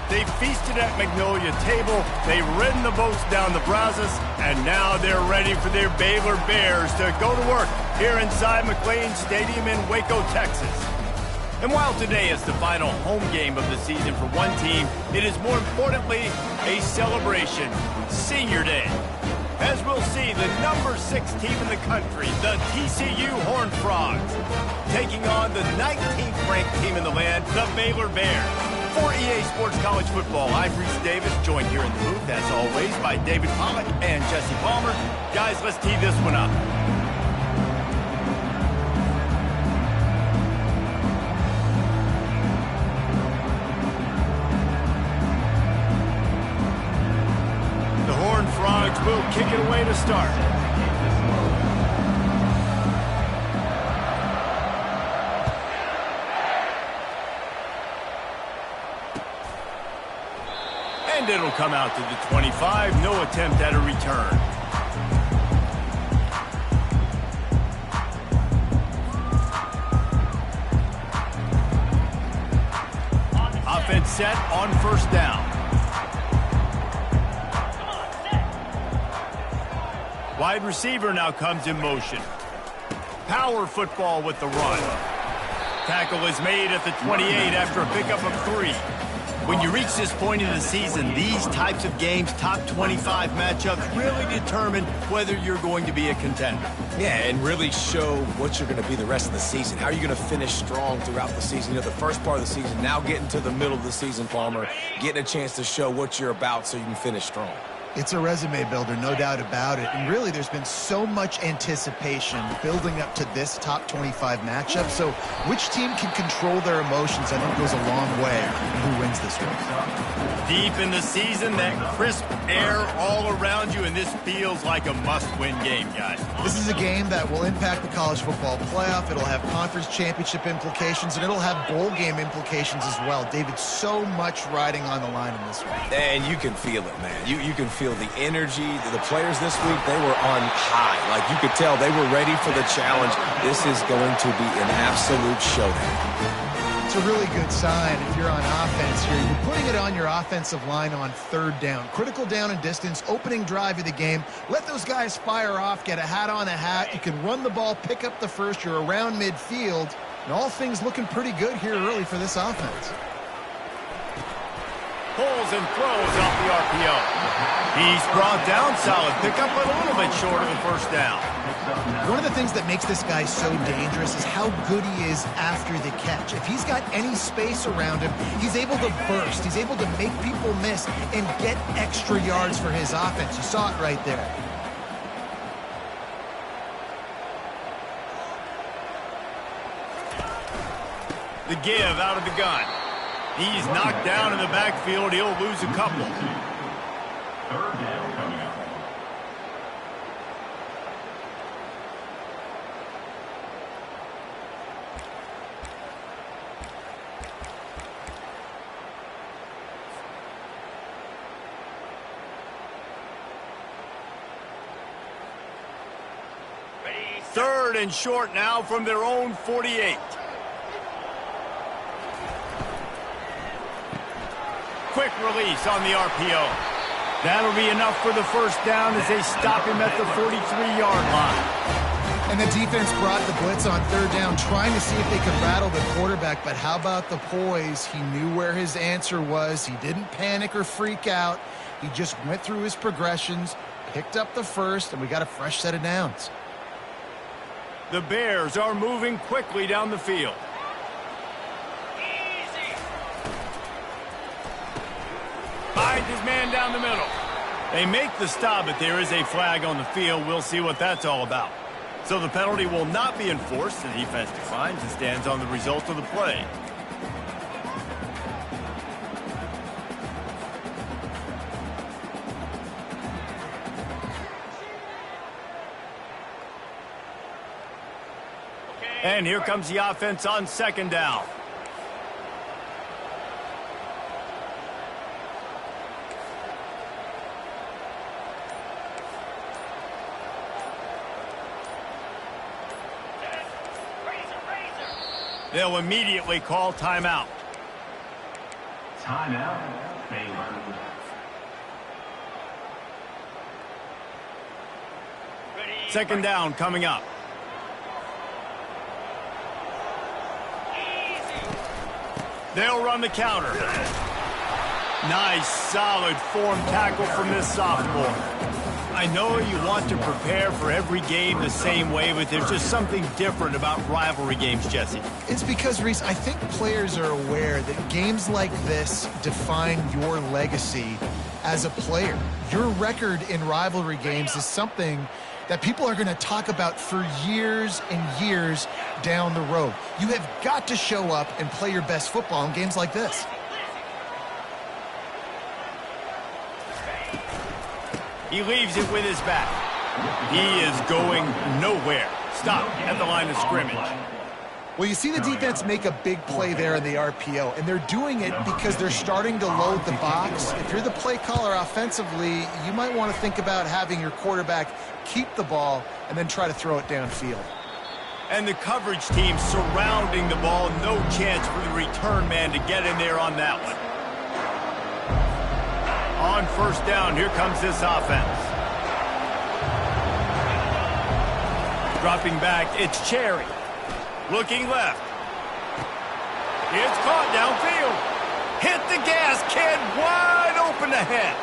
They feasted at Magnolia Table, they've ridden the boats down the Brazos, and now they're ready for their Baylor Bears to go to work here inside McLean Stadium in Waco, Texas. And while today is the final home game of the season for one team, it is more importantly a celebration, Senior Day. As we'll see, the number 6 team in the country, the TCU Horned Frogs, taking on the 19th ranked team in the land, the Baylor Bears. For EA Sports College Football, I'm Reese Davis, joined here in the booth, as always, by David Pollack and Jesse Palmer. Guys, let's tee this one up. The Horned Frogs will kick it away to start. And it'll come out to the 25. No attempt at a return. Offense set on first down. Wide receiver now comes in motion. Power football with the run. Tackle is made at the 28 after a pickup of 3. When you reach this point in the season, these types of games, top 25 matchups, really determine whether you're going to be a contender. Yeah, and really show what you're going to be the rest of the season. How are you going to finish strong throughout the season? You know, the first part of the season, now getting to the middle of the season, Palmer, getting a chance to show what you're about so you can finish strong. It's a resume builder, no doubt about it. And really, there's been so much anticipation building up to this top 25 matchup. So which team can control their emotions, I think, goes a long way in who wins this one. Deep in the season, that crisp air all around you, and this feels like a must-win game, guys. This is a game that will impact the college football playoff. It'll have conference championship implications, and it'll have bowl game implications as well. David, so much riding on the line in this one. And you can feel it, man. You can feel the energy. The players this week, they were on high. Like, you could tell they were ready for the challenge. This is going to be an absolute showdown. It's a really good sign if you're on offense here. You're putting it on your offensive line on third down. Critical down and distance, opening drive of the game. Let those guys fire off, get a hat on a hat. You can run the ball, pick up the first. You're around midfield. And all things looking pretty good here early for this offense. Pulls and throws off the RPO. He's brought down, solid pickup, but a little bit short of the first down. One of the things that makes this guy so dangerous is how good he is after the catch. If he's got any space around him, he's able to burst. He's able to make people miss and get extra yards for his offense. You saw it right there. The give out of the gun. He's knocked down in the backfield. He'll lose a couple. Third down coming up. Third and short now from their own 48. Quick release on the RPO. That'll be enough for the first down as they stop him at the 43-yard line. And the defense brought the blitz on third down, trying to see if they could rattle the quarterback. But how about the poise? He knew where his answer was. He didn't panic or freak out. He just went through his progressions, picked up the first, and we got a fresh set of downs. The Bears are moving quickly down the field. Finds his man down the middle. They make the stop, but there is a flag on the field. We'll see what that's all about. So the penalty will not be enforced. The defense declines and stands on the result of the play. And here comes the offense on second down. They'll immediately call timeout. Timeout. Baylor. Second down coming up. They'll run the counter. Nice, solid form tackle from this sophomore. I know you want to prepare for every game the same way, but there's just something different about rivalry games, Jesse. It's because, Reese, I think players are aware that games like this define your legacy as a player. Your record in rivalry games is something that people are going to talk about for years and years down the road. You have got to show up and play your best football in games like this. He leaves it with his back. He is going nowhere. Stop at the line of scrimmage. Well, you see the defense make a big play there in the RPO, and they're doing it because they're starting to load the box. If you're the play caller offensively, you might want to think about having your quarterback keep the ball and then try to throw it downfield. And the coverage team surrounding the ball. No chance for the return man to get in there on that one. On first down, here comes this offense. Dropping back, it's Cherry. Looking left. It's caught downfield. Hit the gas, kid. Wide open ahead.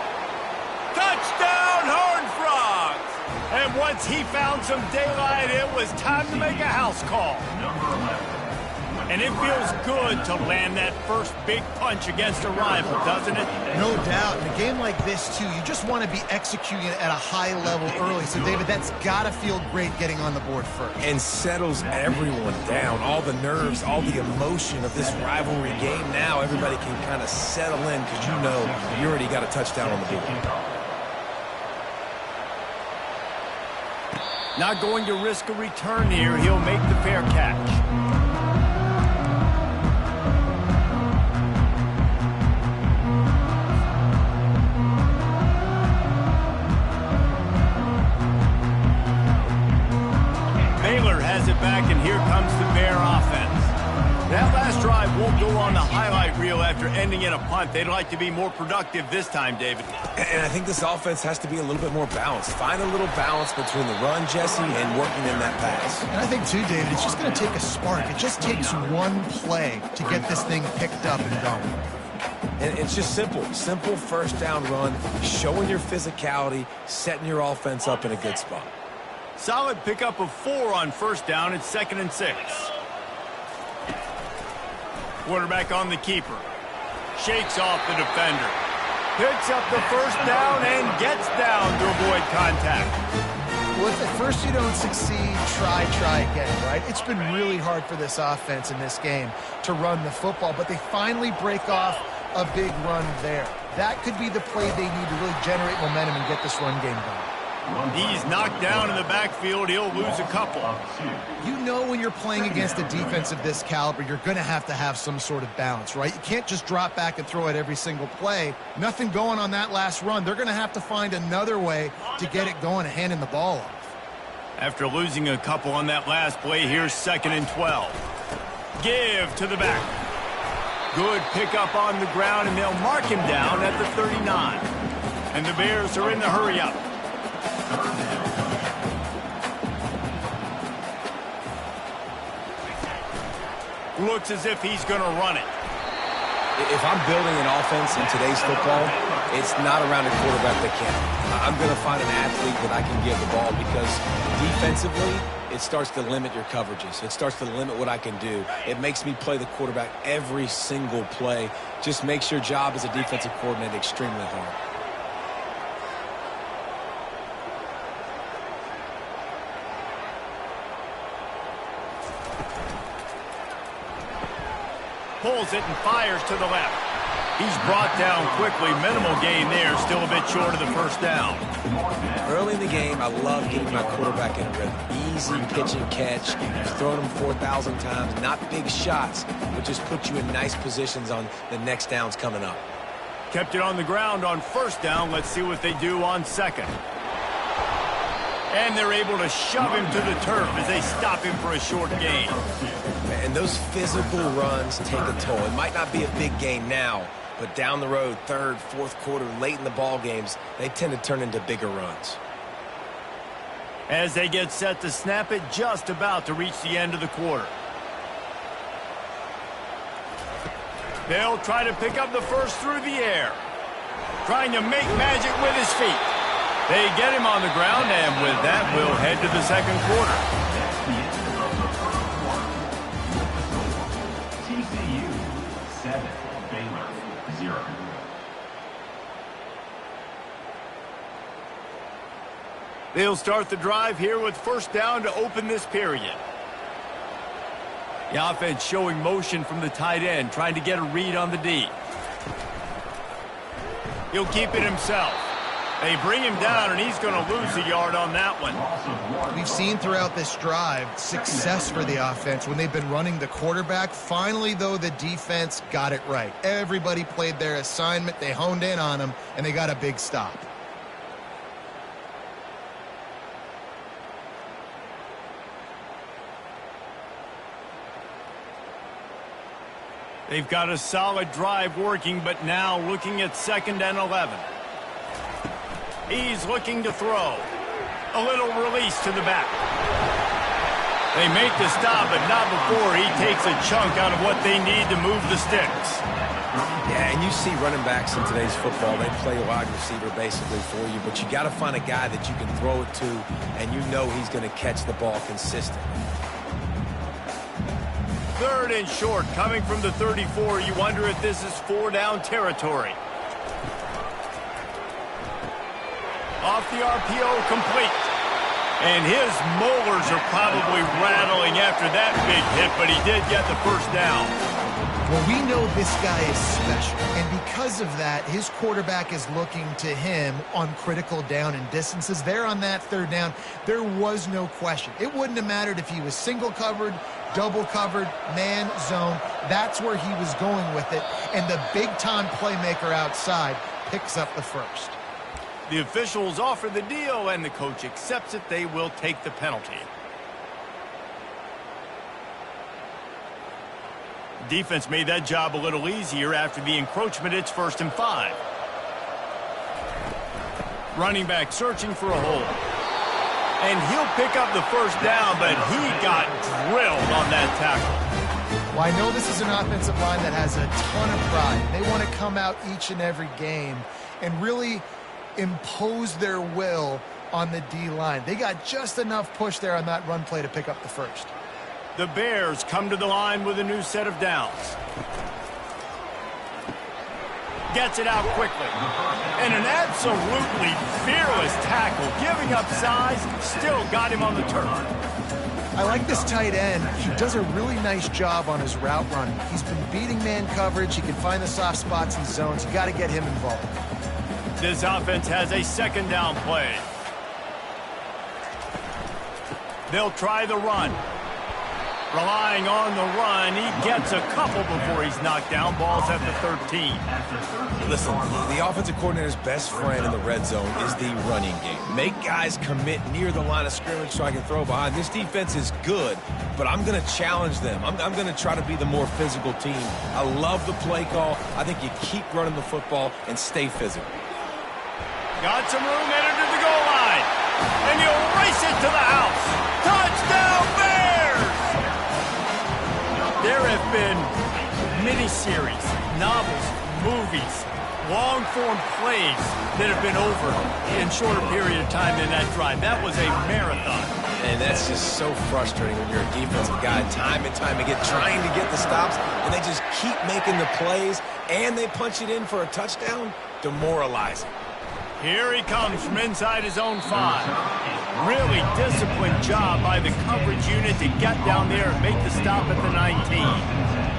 Touchdown, Horned Frogs. And once he found some daylight, it was time to make a house call. And it feels good to land that first big punch against a rival, doesn't it? No doubt. In a game like this, too, you just want to be executing it at a high level early. So, David, that's got to feel great getting on the board first. And settles everyone down. All the nerves, all the emotion of this rivalry game. Now everybody can kind of settle in because you know you already got a touchdown on the board. Not going to risk a return here. He'll make the fair catch. Baylor has it back, and here comes the Bear offense. That last drive won't go on the highlight reel after ending in a punt. They'd like to be more productive this time, David. And I think this offense has to be a little bit more balanced. Find a little balance between the run, Jesse, and working in that pass. And I think, too, David, it's just going to take a spark. It just takes one play to get this thing picked up and going. And it's just simple. Simple first down run, showing your physicality, setting your offense up in a good spot. Solid pickup of 4 on first down. It's 2nd and 6. Quarterback on the keeper. Shakes off the defender. Picks up the first down and gets down to avoid contact. Well, if at first you don't succeed, try again, right? It's been really hard for this offense in this game to run the football, but they finally break off a big run there. That could be the play they need to really generate momentum and get this run game going. He's knocked down in the backfield. He'll lose a couple. You know when you're playing against a defense of this caliber, you're going to have some sort of balance, right? You can't just drop back and throw it every single play. Nothing going on that last run. They're going to have to find another way to get it going and handing the ball off. After losing a couple on that last play, here's 2nd and 12. Give to the back. Good pickup on the ground, and they'll mark him down at the 39. And the Bears are in the hurry-up. Looks as if he's going to run it. If I'm building an offense in today's football, it's not around a quarterback that can. I'm going to find an athlete that I can give the ball because defensively, it starts to limit your coverages. It starts to limit what I can do. It makes me play the quarterback every single play. Just makes your job as a defensive coordinator extremely hard. Pulls it and fires to the left. He's brought down quickly. Minimal gain there. Still a bit short of the first down. Early in the game, I love getting my quarterback in rhythm. Easy pitch and catch. You've thrown them 4,000 times. Not big shots, but just put you in nice positions on the next downs coming up. Kept it on the ground on first down. Let's see what they do on second. And they're able to shove him to the turf as they stop him for a short gain. And those physical runs take a toll. It might not be a big gain now, But down the road, third, fourth quarter, late in the ball games, they tend to turn into bigger runs. As they get set to snap it, just about to reach the end of the quarter. They'll try to pick up the first through the air. Trying to make magic with his feet. They get him on the ground, and with that, we'll head to the second quarter. That's the end of the first quarter. TCU 7, Baylor 0. They'll start the drive here with first down to open this period. The offense showing motion from the tight end, trying to get a read on the D. He'll keep it himself. They bring him down, and he's going to lose a yard on that one. We've seen throughout this drive success for the offense when they've been running the quarterback. Finally, though, the defense got it right. Everybody played their assignment. They honed in on him, and they got a big stop. They've got a solid drive working, but now looking at 2nd and 11. He's looking to throw. A little release to the back. They make the stop, but not before he takes a chunk out of what they need to move the sticks. Yeah, and you see running backs in today's football, they play wide receiver basically for you, but you got to find a guy that you can throw it to, and you know he's going to catch the ball consistently. 3rd and short, coming from the 34. You wonder if this is 4-down territory. Off the RPO, complete. And his molars are probably rattling after that big hit, but he did get the first down. Well, we know this guy is special, and because of that, his quarterback is looking to him on critical down and distances. There on that 3rd down, there was no question. It wouldn't have mattered if he was single covered, double covered, man, zone. That's where he was going with it, and the big-time playmaker outside picks up the first. The officials offer the deal, and the coach accepts it. They will take the penalty. Defense made that job a little easier after the encroachment. It's 1st and 5. Running back searching for a hole. And he'll pick up the first down, but he got drilled on that tackle. Well, I know this is an offensive line that has a ton of pride. They want to come out each and every game and really impose their will on the D-line. They got just enough push there on that run play to pick up the first. The Bears come to the line with a new set of downs. Gets it out quickly. And an absolutely fearless tackle, giving up size, still got him on the turf. I like this tight end. He does a really nice job on his route running. He's been beating man coverage. He can find the soft spots and zones. You got to get him involved. This offense has a 2nd down play. They'll try the run. Relying on the run, he gets a couple before he's knocked down. Ball's at the 13. Listen, the offensive coordinator's best friend in the red zone is the running game. Make guys commit near the line of scrimmage so I can throw behind. This defense is good, but I'm going to challenge them. I'm going to try to be the more physical team. I love the play call. I think you keep running the football and stay physical. Got some room headed to the goal line. And he'll race it to the house. Touchdown, Bears! There have been miniseries, novels, movies, long-form plays that have been over in shorter period of time than that drive. That was a marathon. And that's just so frustrating when you're a defensive guy, time and time again, trying to get the stops, and they just keep making the plays, and they punch it in for a touchdown. Demoralizing. Here he comes from inside his own 5. Really disciplined job by the coverage unit to get down there and make the stop at the 19.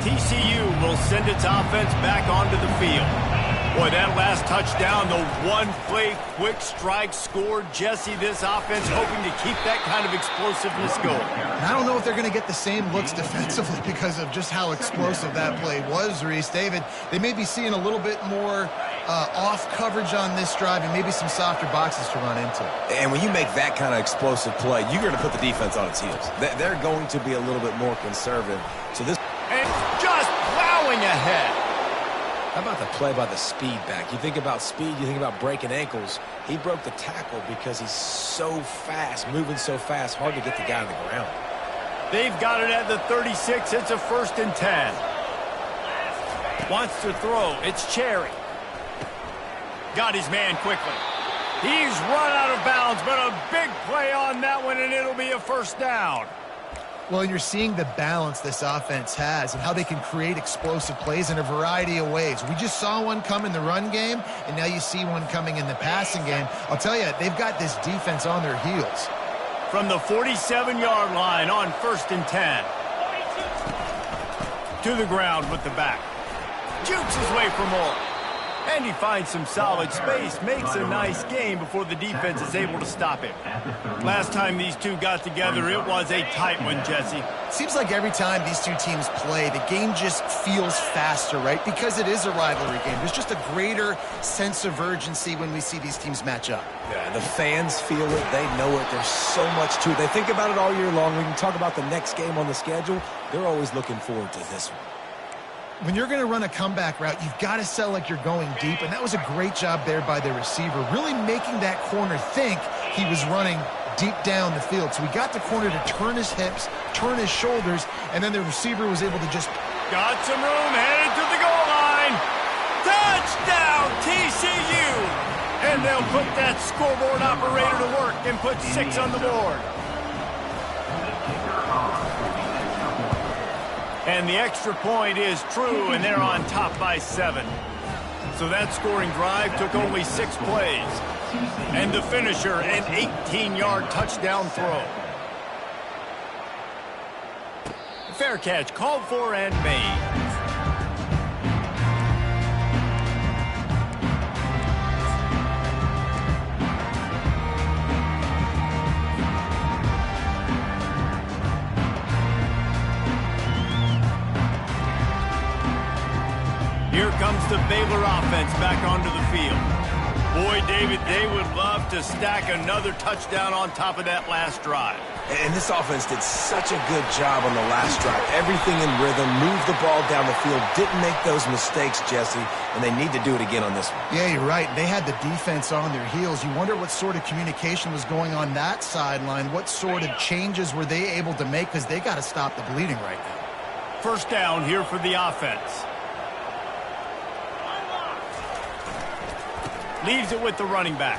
TCU will send its offense back onto the field. Boy, that last touchdown, the one-play quick strike score. Jesse, this offense hoping to keep that kind of explosiveness going. And I don't know if they're going to get the same looks defensively because of just how explosive that play was, Reese. David, they may be seeing a little bit more off coverage on this drive and maybe some softer boxes to run into. And when you make that kind of explosive play, you're going to put the defense on its heels. They're going to be a little bit more conservative. So this... And just plowing ahead. How about the play by the speed back? You think about speed, you think about breaking ankles. He broke the tackle because he's so fast, moving so fast, hard to get the guy on the ground. They've got it at the 36. It's a 1st and 10. Wants to throw. It's Cherry. Got his man quickly. He's run out of bounds, but a big play on that one, and it'll be a 1st down. Well, and you're seeing the balance this offense has and how they can create explosive plays in a variety of ways. We just saw one come in the run game, and now you see one coming in the passing game. I'll tell you, they've got this defense on their heels. From the 47-yard line on 1st and 10. To the ground with the back. Jukes his way for more. And he finds some solid space, makes a nice game before the defense is able to stop him. Last time these two got together, it was a tight one, Jesse. Seems like every time these two teams play, the game just feels faster, right? Because it is a rivalry game. There's just a greater sense of urgency when we see these teams match up. Yeah, the fans feel it. They know it. There's so much to it. They think about it all year long. We can talk about the next game on the schedule. They're always looking forward to this one. When you're going to run a comeback route, you've got to sell like you're going deep, and that was a great job there by the receiver, really making that corner think he was running deep down the field. So we got the corner to turn his hips, turn his shoulders, and then the receiver was able to just... Got some room, headed to the goal line. Touchdown, TCU! And they'll put that scoreboard operator to work and put 6 on the board. And the extra point is true, and they're on top by 7. So that scoring drive took only 6 plays. And the finisher, an 18-yard touchdown throw. Fair catch called for and made. Here comes the Baylor offense back onto the field. Boy, David, they would love to stack another touchdown on top of that last drive. And this offense did such a good job on the last drive. Everything in rhythm, moved the ball down the field, didn't make those mistakes, Jesse, and they need to do it again on this one. Yeah, you're right. They had the defense on their heels. You wonder what sort of communication was going on that sideline. What sort of changes were they able to make, because they got to stop the bleeding right now. 1st down here for the offense. Leaves it with the running back.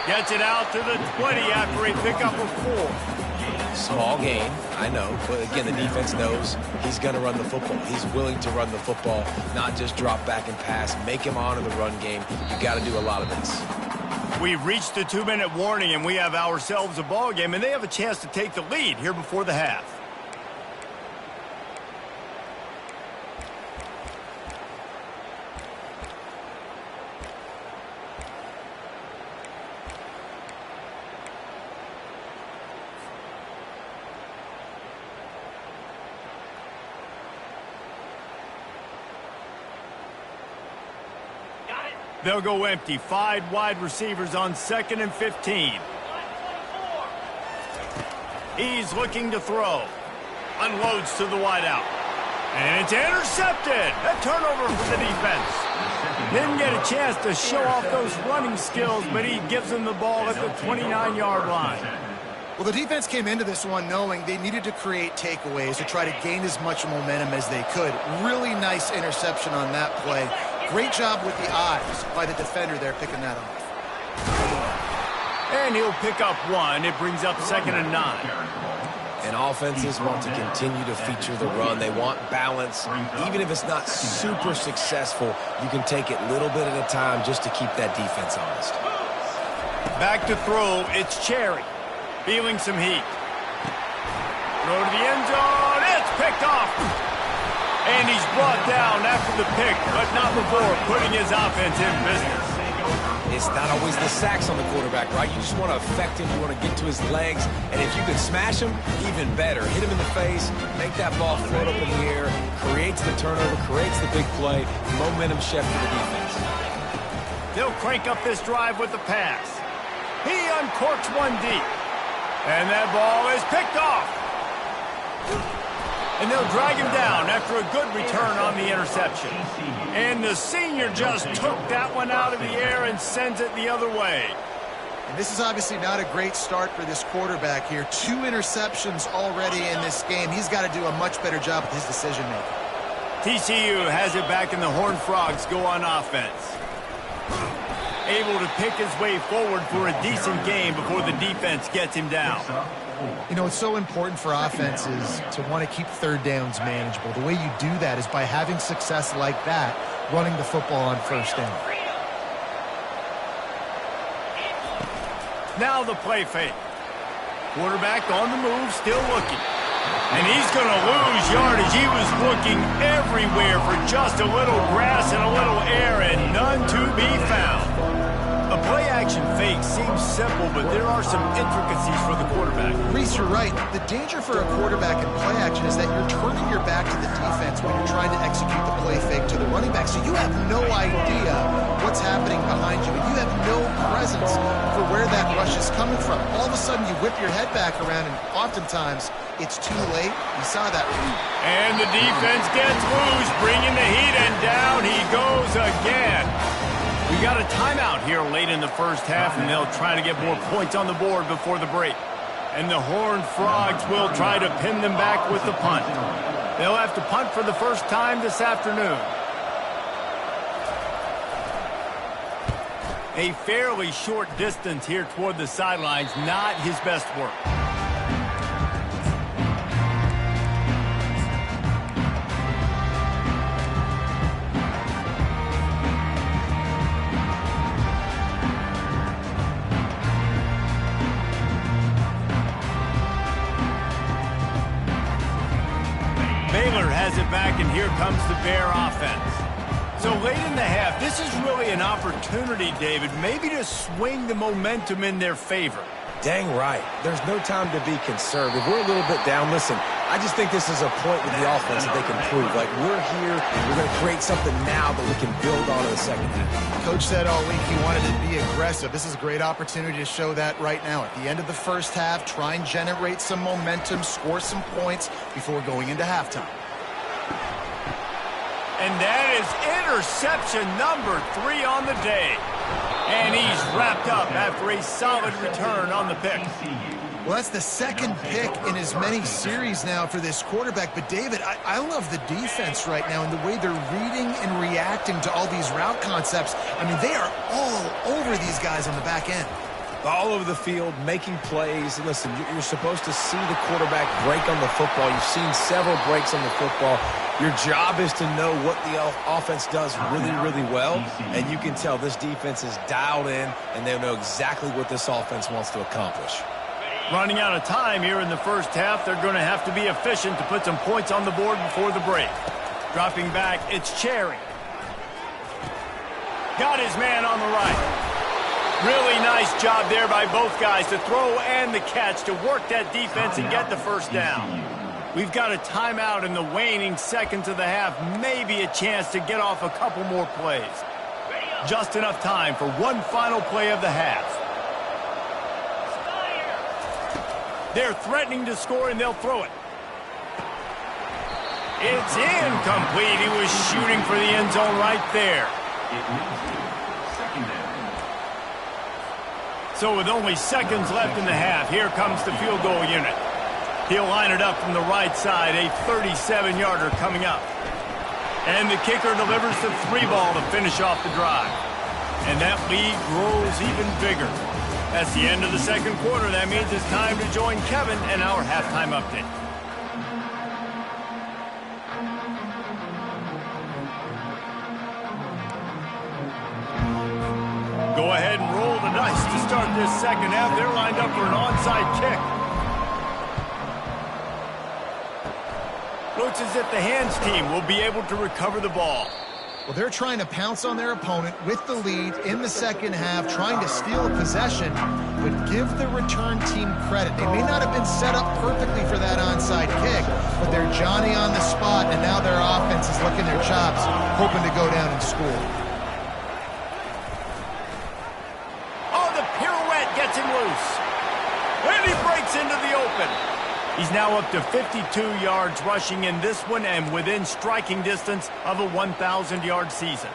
Gets it out to the 20 after a pickup of 4. Small gain, I know, but again, the defense knows he's going to run the football. He's willing to run the football, not just drop back and pass, make him honor the run game. You got to do a lot of this. We've reached the 2-minute warning, and we have ourselves a ball game, and they have a chance to take the lead here before the half. They'll go empty. 5 wide receivers on 2nd and 15. He's looking to throw. Unloads to the wideout. And it's intercepted. A turnover for the defense. Didn't get a chance to show off those running skills, but he gives them the ball at the 29-yard line. Well, the defense came into this one knowing they needed to create takeaways to try to gain as much momentum as they could. Really nice interception on that play. Great job with the eyes by the defender there picking that off. And he'll pick up 1. It brings up 2nd and 9. And offenses want to continue to feature the run. They want balance. Even if it's not super successful, you can take it little bit at a time just to keep that defense honest. Back to throw. It's Cherry. Feeling some heat. Throw to the end zone. It's picked off. And he's brought down after the pick, but not before putting his offense in business. It's not always the sacks on the quarterback, right? You just want to affect him. You want to get to his legs. And if you can smash him, even better. Hit him in the face, make that ball float up in the air, creates the turnover, creates the big play, momentum shift for the defense. They'll crank up this drive with the pass. He uncorks one deep. And that ball is picked off. And they'll drag him down after a good return on the interception. And the senior just took that one out of the air and sends it the other way. And this is obviously not a great start for this quarterback here. 2 interceptions already in this game. He's got to do a much better job with his decision-making. TCU has it back, and the Horned Frogs go on offense. Able to pick his way forward for a decent game before the defense gets him down. You know, it's so important for offenses to want to keep third downs manageable. The way you do that is by having success like that, running the football on first down. Now the play fake. Quarterback on the move, still looking. And he's going to lose yardage. He was looking everywhere for just a little grass and a little air, and none to be found. A play-action fake seems simple, but there are some intricacies for the quarterback. Reese, you're right. The danger for a quarterback in play action is that you're turning your back to the defense when you're trying to execute the play fake to the running back. So you have no idea what's happening behind you, and you have no presence for where that rush is coming from. All of a sudden, you whip your head back around, and oftentimes it's too late. You saw that. And the defense gets loose, bringing the heat, and down he goes again. We got a timeout here late in the first half, and they'll try to get more points on the board before the break. And the Horned Frogs will try to pin them back with the punt. They'll have to punt for the first time this afternoon. A fairly short distance here toward the sidelines, not his best work. Baylor has it back, and here comes the Bear offense. So late in the half, this is really an opportunity, David, maybe to swing the momentum in their favor. Dang right. There's no time to be conservative. We're a little bit down. Listen, I just think this is a point with the offense that they can prove. Like, we're here, we're going to create something now that we can build on in the second half. Coach said all week he wanted to be aggressive. This is a great opportunity to show that right now. At the end of the first half, try and generate some momentum, score some points before going into halftime. And that is interception number 3 on the day. And he's wrapped up after a solid return on the pick. Well, that's the second pick in as many series now for this quarterback. But, David, I love the defense right now and the way they're reading and reacting to all these route concepts. I mean, they are all over these guys on the back end. All over the field, making plays. Listen, you're supposed to see the quarterback break on the football. You've seen several breaks on the football. Your job is to know what the offense does really, really well, and you can tell this defense is dialed in, and they know exactly what this offense wants to accomplish. Running out of time here in the first half, they're going to have to be efficient to put some points on the board before the break. Dropping back, it's Cherry. Got his man on the right. Really nice job there by both guys to throw and the catch to work that defense and get the first down. We've got a timeout in the waning seconds of the half, maybe a chance to get off a couple more plays. Just enough time for one final play of the half. They're threatening to score, and they'll throw it. It's incomplete. He was shooting for the end zone right there. So with only seconds left in the half, here comes the field goal unit. He'll line it up from the right side, a 37-yarder coming up. And the kicker delivers the 3-ball to finish off the drive. And that lead grows even bigger. That's the end of the second quarter. That means it's time to join Kevin and our halftime update. Go ahead and roll the dice to start this second half. They're lined up for an onside kick. Looks as if the hands team will be able to recover the ball. Well, they're trying to pounce on their opponent with the lead in the second half, trying to steal a possession, but give the return team credit. They may not have been set up perfectly for that onside kick, but they're Johnny on the spot, and now their offense is licking their chops, hoping to go down and score. Oh, the pirouette gets him loose. And he breaks into the open. He's now up to 52 yards rushing in this one and within striking distance of a 1,000-yard season.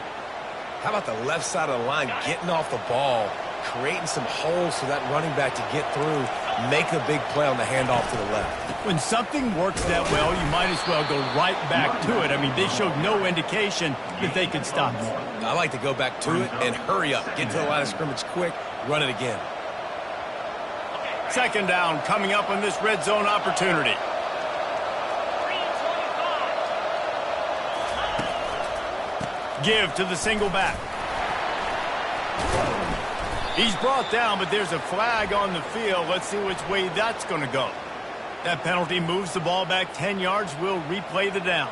How about the left side of the line getting off the ball, creating some holes for that running back to get through, make a big play on the handoff to the left. When something works that well, you might as well go right back to it. I mean, they showed no indication that they could stop it. I like to go back to it and hurry up, get to the line of scrimmage quick, run it again. Second down coming up on this red zone opportunity. Give to the single back. He's brought down, but there's a flag on the field. Let's see which way that's going to go. That penalty moves the ball back 10 yards. We'll replay the down.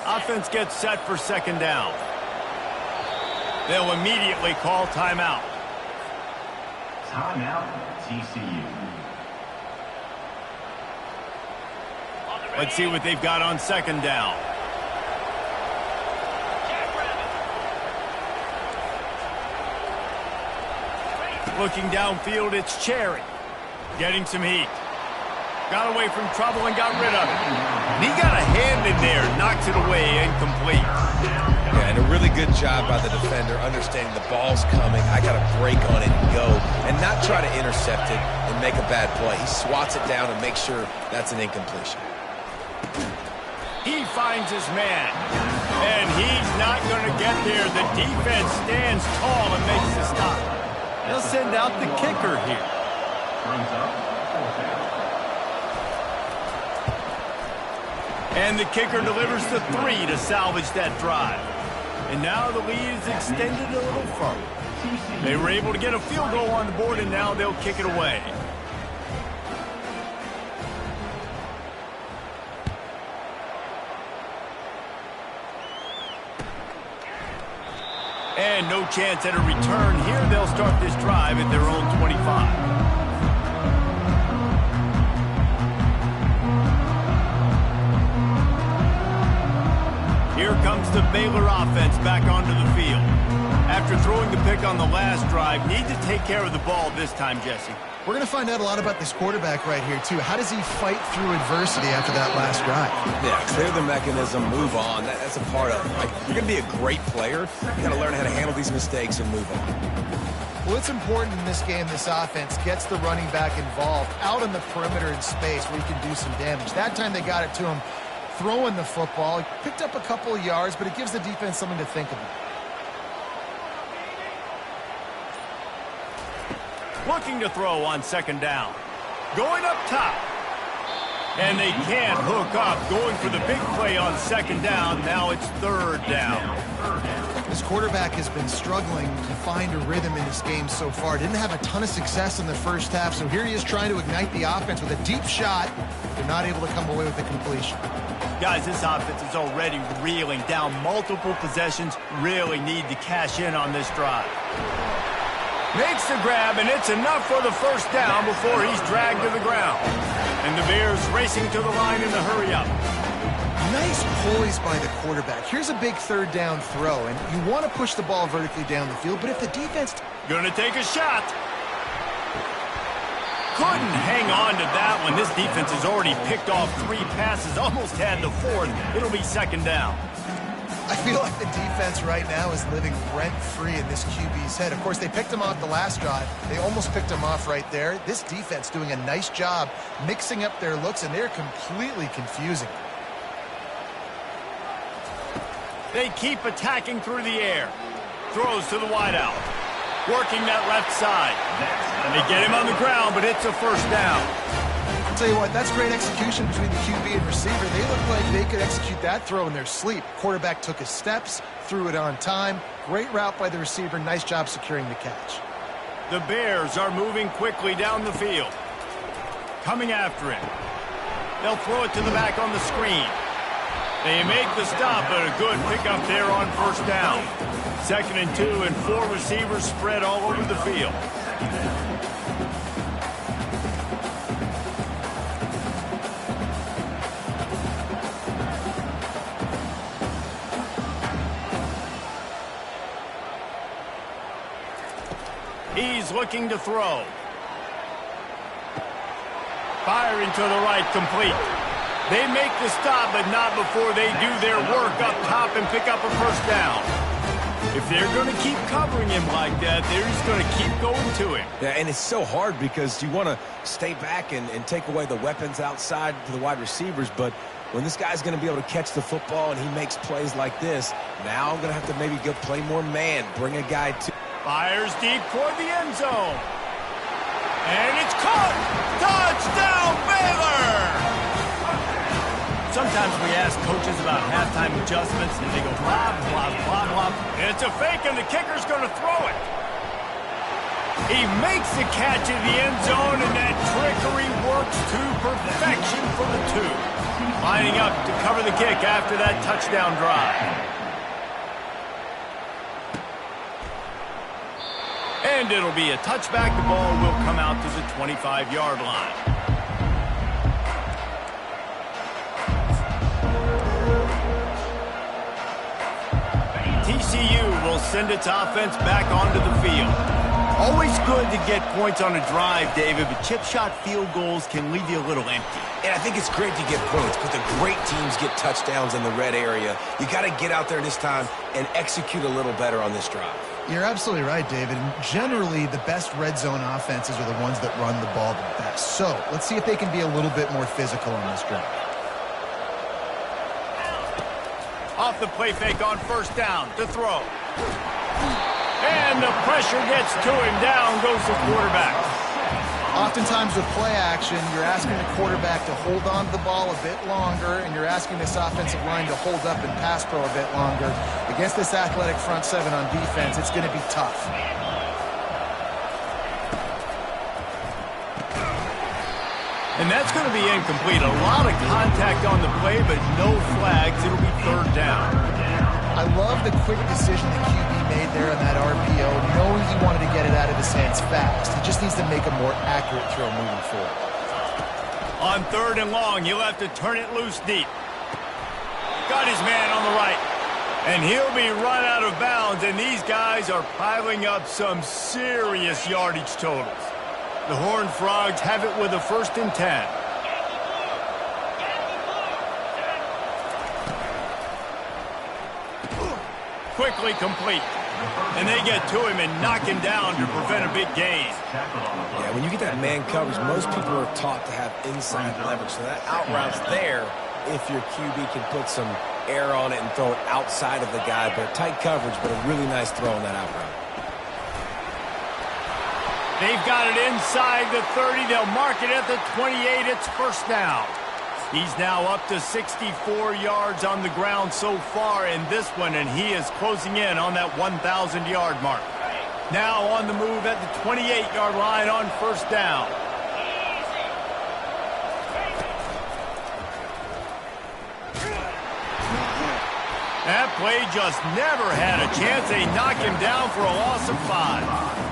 Offense gets set for second down. They'll immediately call timeout. Timeout, TCU. Let's see what they've got on second down. Looking downfield, it's Cherry. Getting some heat. Got away from trouble and got rid of it. And he got a hand in there, knocks it away, incomplete. Yeah, and a really good job by the defender, understanding the ball's coming. I got to break on it and go, and not try to intercept it and make a bad play. He swats it down and makes sure that's an incompletion. He finds his man, and he's not going to get there. The defense stands tall and makes the stop. They'll send out the kicker here. Brings up 4th down. And the kicker delivers the 3 to salvage that drive. And now the lead is extended a little further. They were able to get a field goal on the board, and now they'll kick it away. And no chance at a return here. They'll start this drive at their own 25. Here comes the Baylor offense back onto the field. After throwing the pick on the last drive, need to take care of the ball this time, Jesse. We're going to find out a lot about this quarterback right here, too. How does he fight through adversity after that last drive? Yeah, clear the mechanism, move on. That's a part of it. Like, you're going to be a great player. You got to learn how to handle these mistakes and move on. Well, it's important in this game this offense gets the running back involved out on the perimeter in space where he can do some damage. That time they got it to him throwing the football. He picked up a couple of yards, but it gives the defense something to think about. Looking to throw on second down. Going up top. And they can't hook up. Going for the big play on second down. Now it's third down. This quarterback has been struggling to find a rhythm in this game so far. Didn't have a ton of success in the first half, so here he is trying to ignite the offense with a deep shot. They're not able to come away with the completion. Guys, this offense is already reeling down multiple possessions. Really need to cash in on this drive. Makes the grab, and it's enough for the first down before he's dragged to the ground. And the Bears racing to the line in the hurry-up. Nice poise by the quarterback. Here's a big third down throw, and you want to push the ball vertically down the field, but if the defense... Gonna take a shot. Couldn't hang on to that one. This defense has already picked off 3 passes, almost had the 4th. It'll be second down. I feel like the defense right now is living rent-free in this QB's head. Of course, they picked him off the last drive. They almost picked him off right there. This defense doing a nice job mixing up their looks, and they're completely confusing. They keep attacking through the air. Throws to the wideout. Working that left side. And they get him on the ground, but it's a first down. I'll tell you what, that's great execution between the QB and receiver. They look like they could execute that throw in their sleep. Quarterback took his steps, threw it on time. Great route by the receiver. Nice job securing the catch. The Bears are moving quickly down the field. Coming after him. They'll throw it to the back on the screen. They make the stop, but a good pickup there on first down. 2nd and 2, and 4 receivers spread all over the field. looking to throw. Firing to the right, complete. They make the stop, but not before they do their work up top and pick up a first down. If they're going to keep covering him like that, they're just going to keep going to him. Yeah, and it's so hard because you want to stay back and take away the weapons outside to the wide receivers, but when this guy's going to be able to catch the football and he makes plays like this, now I'm going to have to maybe go play more man, bring a guy to... Fires deep toward the end zone. And it's caught! Touchdown, Baylor! Sometimes we ask coaches about halftime adjustments, and they go blah, blah, blah, blah. It's a fake, and the kicker's going to throw it. He makes the catch in the end zone, and that trickery works to perfection for the two. Lining up to cover the kick after that touchdown drive. And it'll be a touchback. The ball will come out to the 25-yard line. TCU will send its offense back onto the field. Always good to get points on a drive, David, but chip shot field goals can leave you a little empty. And I think it's great to get points, but the great teams get touchdowns in the red area. You got to get out there this time and execute a little better on this drive. You're absolutely right, David. Generally, the best red zone offenses are the ones that run the ball the best. So let's see if they can be a little bit more physical on this drive. Off the play fake on first down to throw. And the pressure gets to him. Down goes the quarterback. Oftentimes with play action, you're asking the quarterback to hold on to the ball a bit longer, and you're asking this offensive line to hold up and pass pro a bit longer. Against this athletic front seven on defense, it's going to be tough. And that's going to be incomplete. A lot of contact on the play, but no flags. It'll be third down. I love the quick decision the QB made there on that RPO, knowing he wanted to get it out of his hands fast. He just needs to make a more accurate throw moving forward. On third and long, he'll have to turn it loose deep. Got his man on the right. And he'll be run out of bounds, and these guys are piling up some serious yardage totals. The Horned Frogs have it with a 1st and 10. Quickly complete. And they get to him and knock him down to prevent a big gain. Yeah, when you get that man coverage, most people are taught to have inside leverage. So that out route's there if your QB can put some air on it and throw it outside of the guy. But tight coverage, but a really nice throw on that out route. They've got it inside the 30. They'll mark it at the 28. It's first down. He's now up to 64 yards on the ground so far in this one, and he is closing in on that 1,000-yard mark. Now on the move at the 28-yard line on first down. That play just never had a chance. They knock him down for a loss of 5.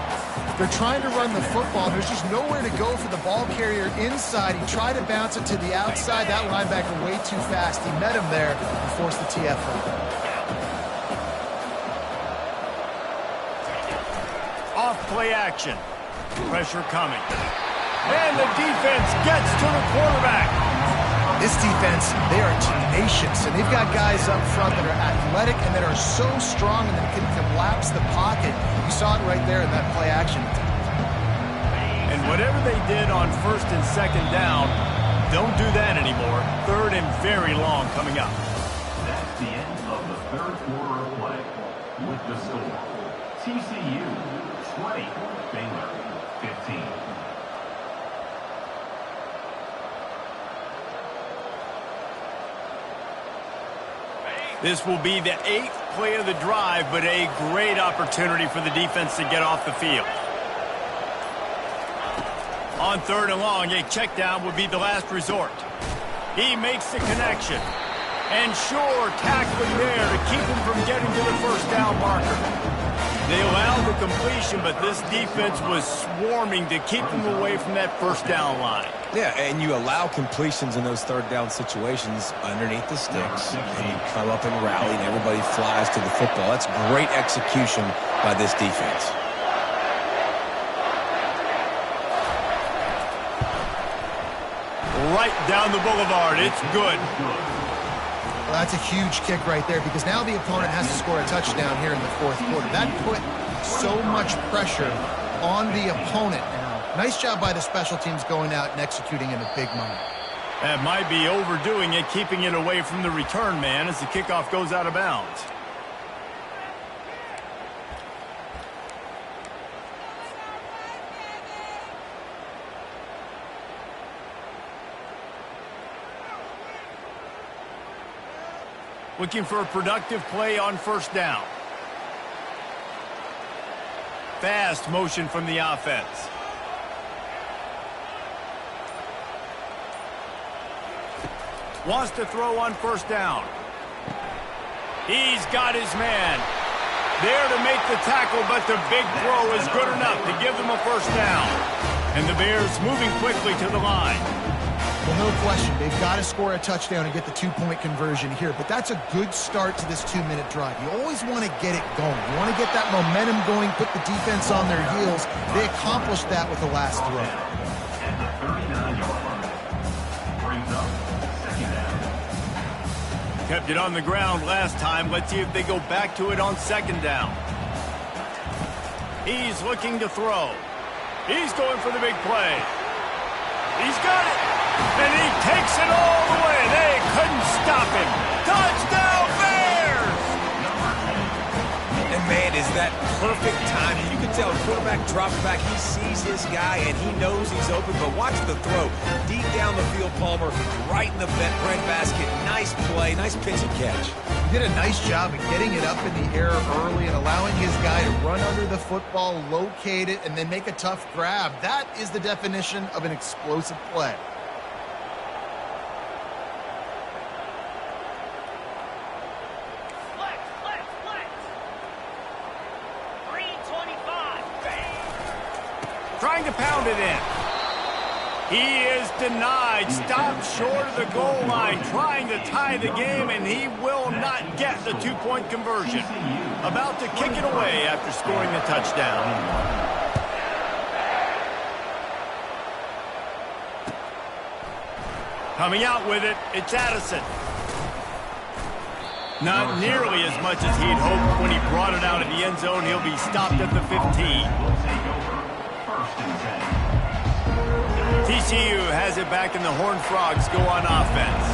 They're trying to run the football. There's just nowhere to go for the ball carrier inside. He tried to bounce it to the outside. That linebacker way too fast. He met him there and forced the TFL. Off play action. Pressure coming. And the defense gets to the quarterback. This defense, they are tenacious, and they've got guys up front that are athletic and that are so strong and that can collapse the pocket. You saw it right there in that play action. And whatever they did on first and second down, don't do that anymore. Third and very long coming up. That's the end of the third quarter of play. With the score, TCU 20, Baylor 15. This will be the 8th play of the drive, but a great opportunity for the defense to get off the field. On third and long, a check down would be the last resort. He makes the connection. And sure, tackling there to keep him from getting to the first down marker. They allowed the completion, but this defense was swarming to keep him away from that first down line. Yeah, and you allow completions in those third down situations underneath the sticks, and you come up and rally, and everybody flies to the football. That's great execution by this defense. right down the boulevard. It's good. Well, that's a huge kick right there because now the opponent has to score a touchdown here in the fourth quarter. That put so much pressure on the opponent now. Nice job by the special teams going out and executing in a big moment. That might be overdoing it, keeping it away from the return man as the kickoff goes out of bounds. Looking for a productive play on first down. Fast motion from the offense. Wants to throw on first down. He's got his man there to make the tackle, but the big throw is good enough to give them a first down. And the Bears moving quickly to the line. Well, no question. They've got to score a touchdown and get the two-point conversion here. But that's a good start to this 2-minute drive. You always want to get it going. You want to get that momentum going, put the defense on their heels. They accomplished that with the last throw. At the 39-yard line. Brings up second down. Kept it on the ground last time. Let's see if they go back to it on second down. He's looking to throw. He's going for the big play. He's got it. And he takes it all the way. They couldn't stop him. Touchdown, Bears! And, man, is that perfect timing. You can tell the quarterback drops back. He sees his guy, and he knows he's open. But watch the throw. Deep down the field, Palmer, right in the breadbasket. Nice play, nice pitch and catch. He did a nice job of getting it up in the air early and allowing his guy to run under the football, locate it, and then make a tough grab. That is the definition of an explosive play. Trying to pound it in. He is denied. Stopped short of the goal line. Trying to tie the game, and he will not get the two-point conversion. About to kick it away after scoring the touchdown. Coming out with it, it's Addison. Not nearly as much as he'd hoped when he brought it out of the end zone. He'll be stopped at the 15. TCU has it back and the Horned Frogs go on offense.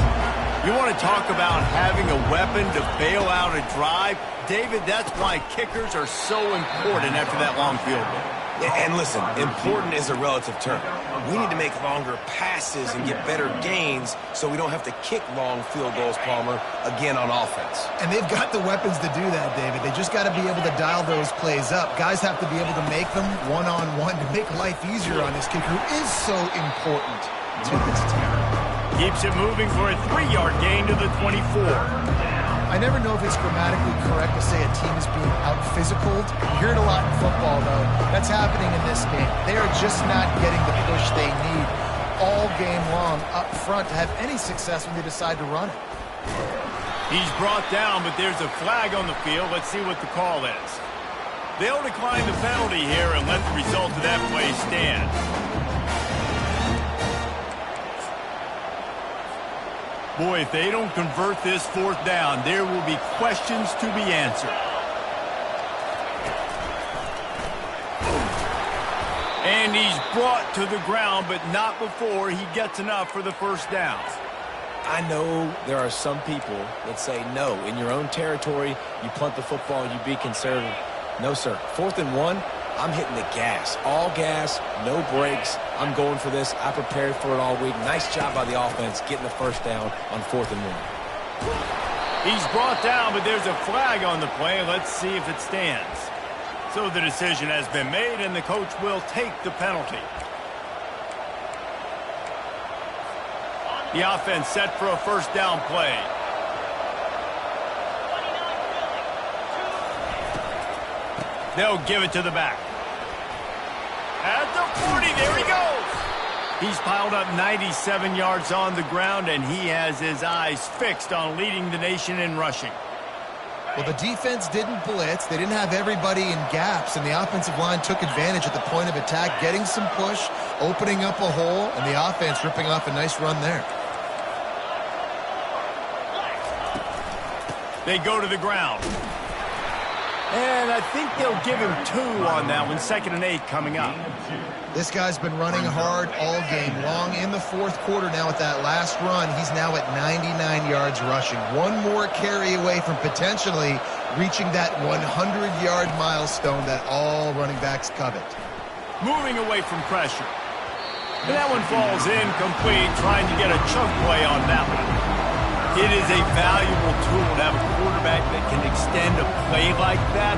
You want to talk about having a weapon to bail out a drive? David, that's why kickers are so important after that long field goal. And listen, important is a relative term. We need to make longer passes and get better gains so we don't have to kick long field goals, Palmer, again on offense. And they've got the weapons to do that, David. They just got to be able to dial those plays up. Guys have to be able to make them one-on-one to make life easier on this kicker who is so important to this team. Keeps it moving for a 3-yard gain to the 24. I never know if it's grammatically correct to say a team is being out-physicaled. You hear it a lot in football, though. That's happening in this game. They are just not getting the push they need all game long up front to have any success when they decide to run it. He's brought down, but there's a flag on the field. Let's see what the call is. They'll decline the penalty here and let the result of that play stand. Boy, if they don't convert this fourth down, there will be questions to be answered. And he's brought to the ground, but not before he gets enough for the first down. I know there are some people that say, no, in your own territory, you punt the football, you be conservative. No, sir. 4th and 1, I'm hitting the gas. All gas, no brakes. I'm going for this. I prepared for it all week. Nice job by the offense getting the first down on 4th and 1. He's brought down, but there's a flag on the play. Let's see if it stands. So the decision has been made, and the coach will take the penalty. The offense set for a first down play. They'll give it to the back. At the 40, there he goes. He's piled up 97 yards on the ground, and he has his eyes fixed on leading the nation in rushing. Well, the defense didn't blitz. They didn't have everybody in gaps, and the offensive line took advantage at the point of attack, getting some push opening up a hole, and the offense ripping off a nice run there. They go to the ground. And I think they'll give him 2 on that one. 2nd and 8 coming up. This guy's been running hard all game long. In the fourth quarter now with that last run, he's now at 99 yards rushing. One more carry away from potentially reaching that 100-yard milestone that all running backs covet. Moving away from pressure. And that one falls incomplete, trying to get a chunk play on that one. It is a valuable tool to have a quarterback that can extend a play like that.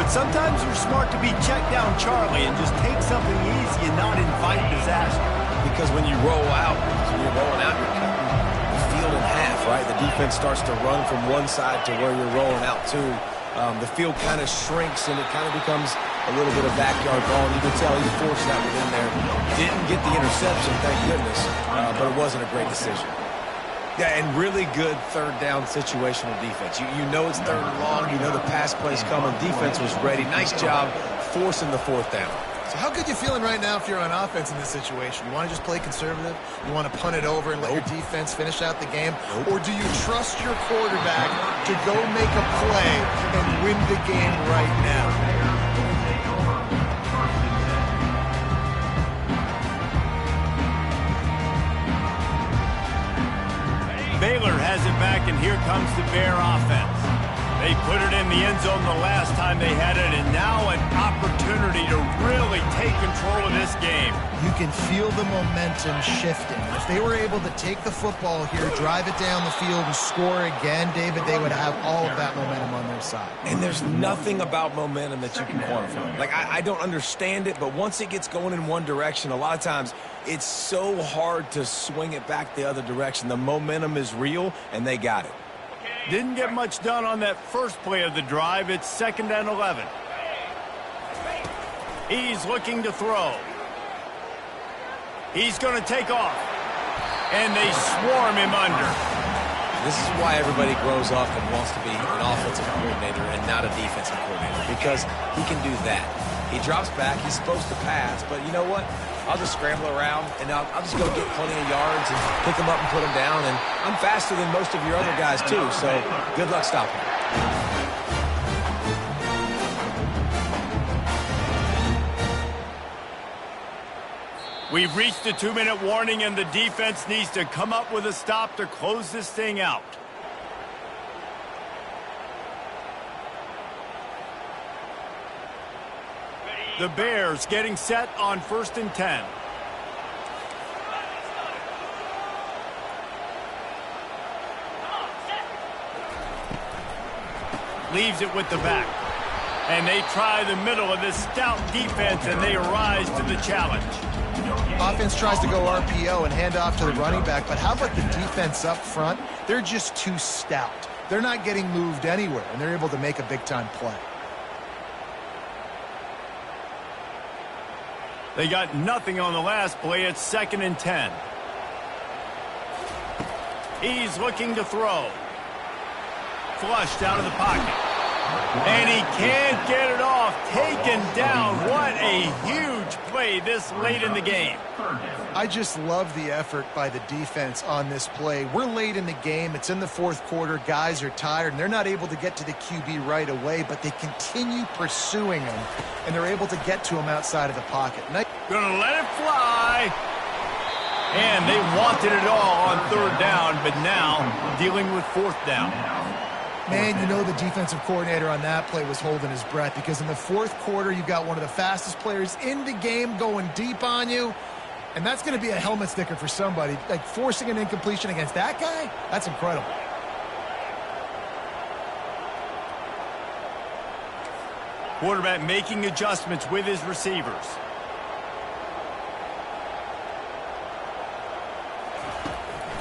But sometimes you're smart to be check down Charlie and just take something easy and not invite disaster. Because when you roll out, you're cutting the field in half, right? The defense starts to run from one side to where you're rolling out to. The field kind of shrinks and it kind of becomes a little bit of backyard ball. And you can tell he forced that one in there. Didn't get the interception, thank goodness, but it wasn't a great decision. Yeah, and really good third down situational defense. You know it's 3rd and long. You know the pass play's coming. Defense was ready. Nice job forcing the 4th down. So how good you feeling right now if you're on offense in this situation? You want to just play conservative? You want to punt it over and let your defense finish out the game? Or do you trust your quarterback to go make a play and win the game right now? Baylor has it back, and here comes the Bear offense. They put it in the end zone the last time they had it, and now an opportunity to really take control of this game. You can feel the momentum shifting. If they were able to take the football here, drive it down the field, and score again, David, they would have all of that momentum on their side. And there's nothing about momentum that you can quantify. Like, I don't understand it, but once it gets going in one direction, a lot of times it's so hard to swing it back the other direction. The momentum is real, and they got it. Didn't get much done on that first play of the drive. It's 2nd and 11. He's looking to throw. He's going to take off. And they swarm him under. This is why everybody grows up and wants to be an offensive coordinator and not a defensive coordinator, because he can do that. He drops back. He's supposed to pass, but you know what? I'll just scramble around, and I'll just go get plenty of yards and pick them up and put them down. And I'm faster than most of your other guys, too, so good luck stopping. We've reached the 2-minute warning, and the defense needs to come up with a stop to close this thing out. The Bears getting set on 1st and 10. Leaves it with the back. And they try the middle of this stout defense, and they rise to the challenge. Offense tries to go RPO and hand off to the running back, but how about the defense up front? They're just too stout. They're not getting moved anywhere, and they're able to make a big-time play. They got nothing on the last play. It's 2nd and 10. He's looking to throw. Flushed out of the pocket. And he can't get it off. Taken down. What a huge play this late in the game. I just love the effort by the defense on this play. We're late in the game. It's in the fourth quarter. Guys are tired, and they're not able to get to the QB right away, but they continue pursuing him, and they're able to get to him outside of the pocket. Gonna let it fly. And they wanted it all on 3rd down, but now dealing with 4th down. Man, you know the defensive coordinator on that play was holding his breath, because in the fourth quarter, you've got one of the fastest players in the game going deep on you, and that's going to be a helmet sticker for somebody. Like, forcing an incompletion against that guy, that's incredible. Quarterback making adjustments with his receivers.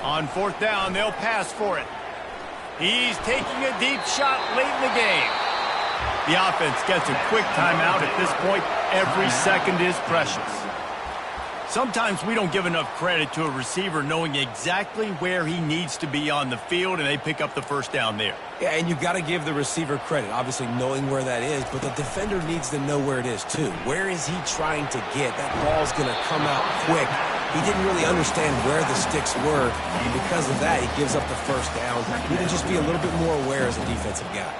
On 4th down, they'll pass for it. He's taking a deep shot late in the game. The offense gets a quick timeout at this point. Every second is precious. Sometimes we don't give enough credit to a receiver knowing exactly where he needs to be on the field, and they pick up the first down there. Yeah, and you've got to give the receiver credit, obviously knowing where that is, but the defender needs to know where it is too. Where is he trying to get? That ball's going to come out quick. He didn't really understand where the sticks were, and because of that, he gives up the first down. You need to just be a little bit more aware as a defensive guy.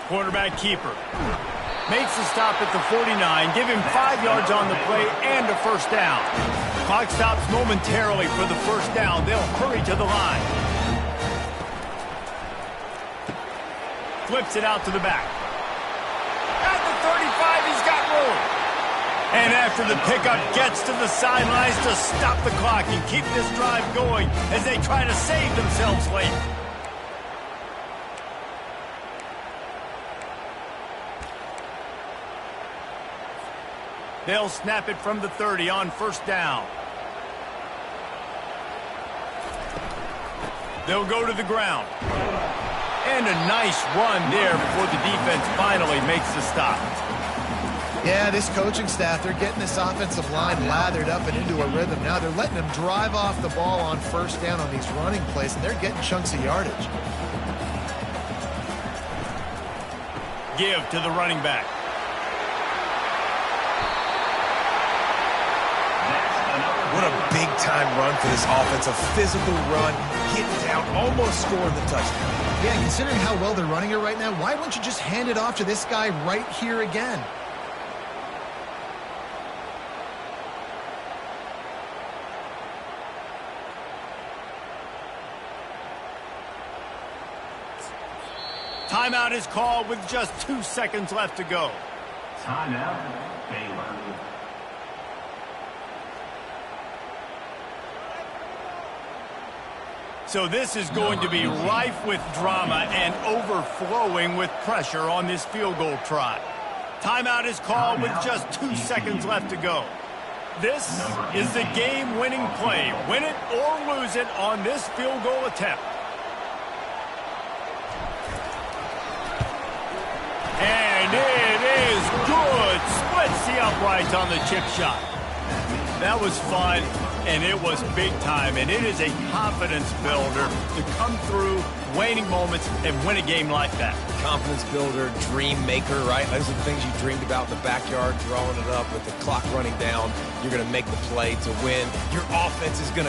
Quarterback keeper. Makes the stop at the 49, give him 5 yards on the play and a first down. Clock stops momentarily for the first down. They'll hurry to the line. Flips it out to the back. At the 35, he's got room. And after the pickup, gets to the sidelines to stop the clock and keep this drive going as they try to save themselves late. They'll snap it from the 30 on first down. They'll go to the ground. And a nice run there before the defense finally makes the stop. Yeah, this coaching staff, they're getting this offensive line lathered up and into a rhythm. Now they're letting them drive off the ball on first down on these running plays, and they're getting chunks of yardage. Give to the running back. What a big-time run for this offense. A physical run, getting down, almost scoring the touchdown. Yeah, considering how well they're running it right now, why wouldn't you just hand it off to this guy right here again? Timeout is called with just 2 seconds left to go. Timeout, Baylor. So this is going to be rife with drama and overflowing with pressure on this field goal try. Timeout is called with just 2 seconds left to go. This is the game-winning play. Win it or lose it on this field goal attempt. And it is good. Splits the uprights on the chip shot. That was fun, and it was big time, and it is a confidence builder to come through waning moments and win a game like that. Confidence builder, dream maker, right? Those are the things you dreamed about in the backyard, drawing it up with the clock running down. You're going to make the play to win. Your offense is going to